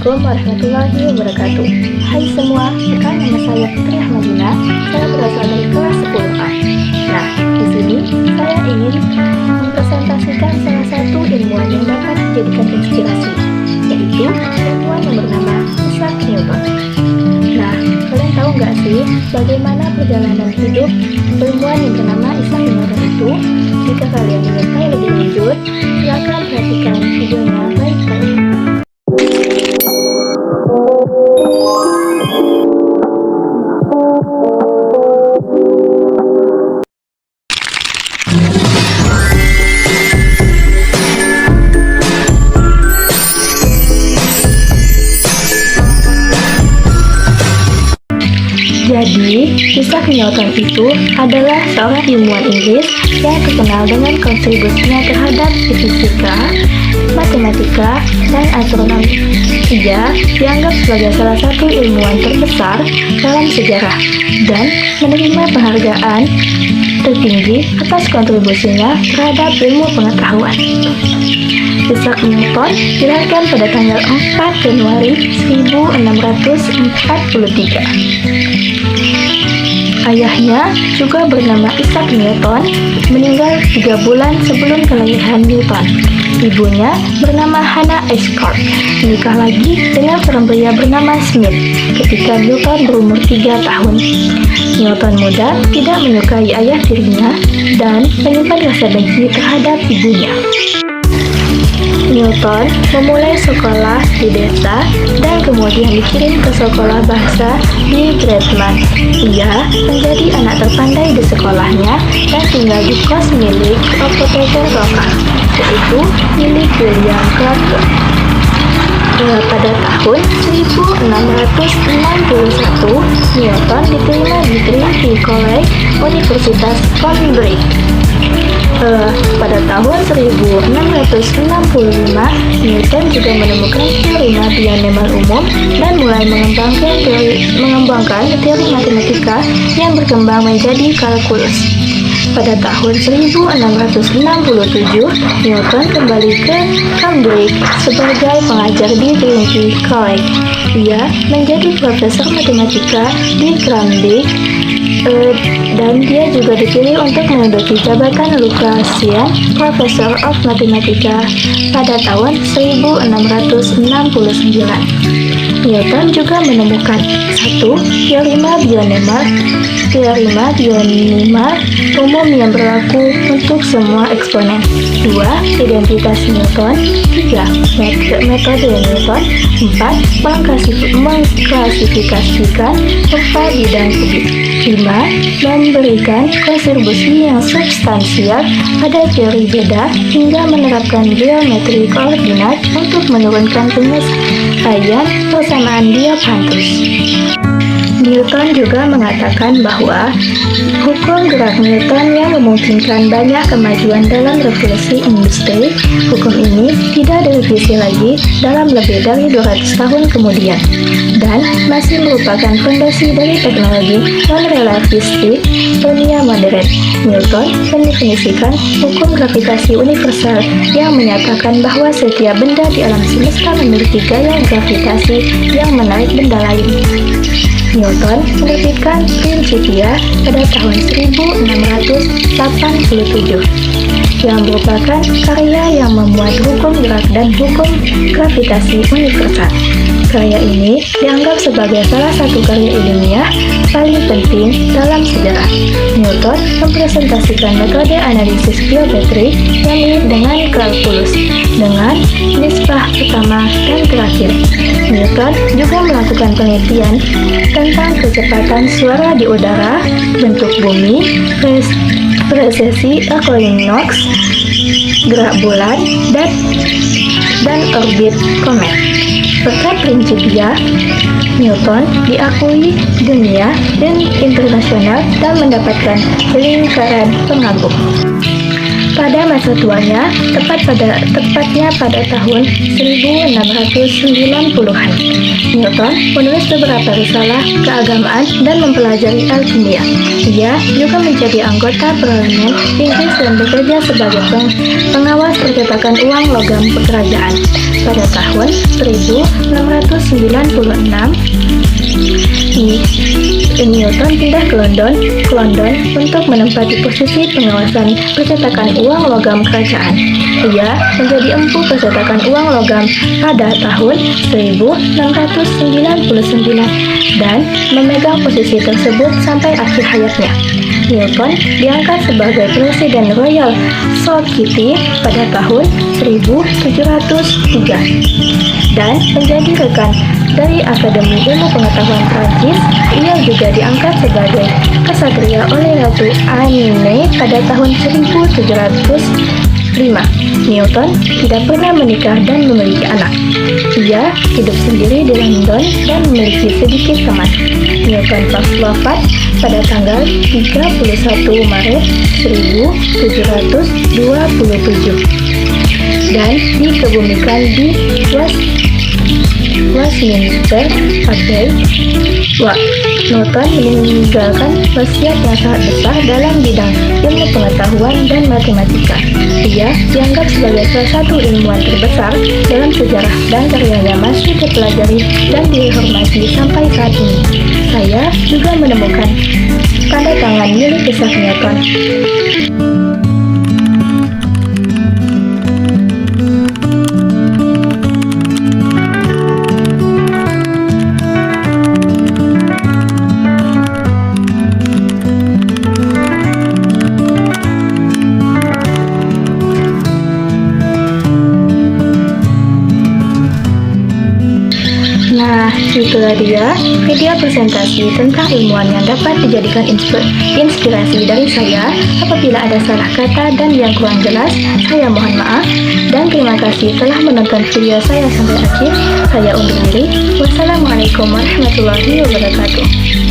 Assalamualaikum warahmatullahi wabarakatuh. Hai semua, perkenalkan nama saya Putri Ahmadina. Saya berasal dari kelas 10A. Nah, di sini saya ingin mempresentasikan salah satu ilmuwan yang dapat dijadikan inspirasi, yaitu ilmuwan yang bernama Isaac Newton. Nah, kalian tahu nggak sih bagaimana perjalanan hidup ilmuwan yang bernama Isaac Newton itu? Jika kalian ingin tahu lebih lanjut, silakan perhatikan videonya baik-baik. Jadi, Isaac Newton itu adalah seorang ilmuwan Inggris yang terkenal dengan kontribusinya terhadap fisika, matematika, dan astronomi. Ia dianggap sebagai salah satu ilmuwan terbesar dalam sejarah dan menerima penghargaan tertinggi atas kontribusinya terhadap ilmu pengetahuan. Isaac Newton dilahirkan pada tanggal 4 Januari 1643. Ayahnya juga bernama Isaac Newton, meninggal 3 bulan sebelum kelahiran Newton. Ibunya bernama Hannah Ashcroft, menikah lagi dengan seorang pria bernama Smith ketika Newton berumur 3 tahun. Newton muda tidak menyukai ayah tirinya dan menyimpan rasa benci terhadap ibunya. Newton memulai sekolah di desa dan kemudian dikirim ke sekolah bahasa di Gretman. Ia menjadi anak terpandai di sekolahnya dan tinggal di kos milik apoteker lokal, yaitu milik William Clarke. Pada tahun 1661, Newton diterima di Trinity College, Universitas Cambridge. Pada tahun 1665, Newton juga menemukan teorema bianemal umum dan mulai mengembangkan teori matematika yang berkembang menjadi kalkulus. Pada tahun 1667, Newton kembali ke Cambridge sebagai pengajar di Trinity College. Ia menjadi profesor matematika di Cambridge dan dia juga dipilih untuk menduduki jabatan Lucasian Professor of Mathematics pada tahun 1669. Newton juga menemukan 1. Teorema bianemal umum yang berlaku untuk semua eksponen. 2. Identitas Newton. 3. Metode Newton. 4. Mengklasifikasikan 4 bidang kubik. 5. Memberikan kontribusi yang substansial pada teori beda hingga menerapkan geometri koordinat untuk menurunkan penyelesaian persamaan Diophantus. Newton juga mengatakan bahwa hukum gerak Newton yang memungkinkan banyak kemajuan dalam revolusi industri, hukum ini tidak direvisi lagi dalam lebih dari 200 tahun kemudian, dan masih merupakan fondasi dari teknologi non-relativistik dunia modern. Newton mendefinisikan hukum gravitasi universal yang menyatakan bahwa setiap benda di alam semesta memiliki gaya gravitasi yang menarik benda lain. Newton menerbitkan Principia pada tahun 1687 yang merupakan karya yang memuat hukum gerak dan hukum gravitasi universal. Karya ini dianggap sebagai salah satu karya ilmiah paling penting dalam sejarah. Newton mempresentasikan metode analisis geometri yang mirip dengan kalkulus, dengan nisbah pertama dan terakhir. Newton juga melakukan penelitian tentang kecepatan suara di udara, bentuk bumi, precesi equinox, gerak bulan, dan orbit komet. Berkat Principia, Newton diakui dunia dan internasional dan mendapatkan lingkaran pengagum. Pada masa tuanya, tepatnya pada tahun 1690-an, Newton menulis beberapa risalah keagamaan dan mempelajari alkimia. Ia juga menjadi anggota parlemen Inggris dan bekerja sebagai pengawas percetakan uang logam kerajaan. Pada tahun 1696, Newton pindah ke London untuk menempati posisi pengawasan percetakan uang logam kerajaan. Ia menjadi empu percetakan uang logam pada tahun 1699 dan memegang posisi tersebut sampai akhir hayatnya. Newton diangkat sebagai Presiden Royal Society pada tahun 1703 dan menjadi rekan dari Akademi Ilmu Pengetahuan Prancis. Ia juga diangkat sebagai kesatria oleh Ratu Anne pada tahun 1705. Newton tidak pernah menikah dan memiliki anak. Ia hidup sendiri di London dan memiliki sedikit teman. Newton wafat pada tanggal 31 Maret 1727 dan dikebumikan di Westminster Abbey. Newton meninggalkan wasiat yang sangat besar dalam bidang ilmu pengetahuan dan matematika. Ia dianggap sebagai salah satu ilmuwan terbesar dalam sejarah dan karyanya masih dipelajari dan dihormati sampai saat ini. Saya juga menemukan tanda tangan milik Isaac Newton. Nah, itulah dia video presentasi tentang ilmuwan yang dapat dijadikan inspirasi dari saya. Apabila ada salah kata dan yang kurang jelas, saya mohon maaf. Dan terima kasih telah menonton video saya sampai akhir. Saya undur diri. Wassalamualaikum warahmatullahi wabarakatuh.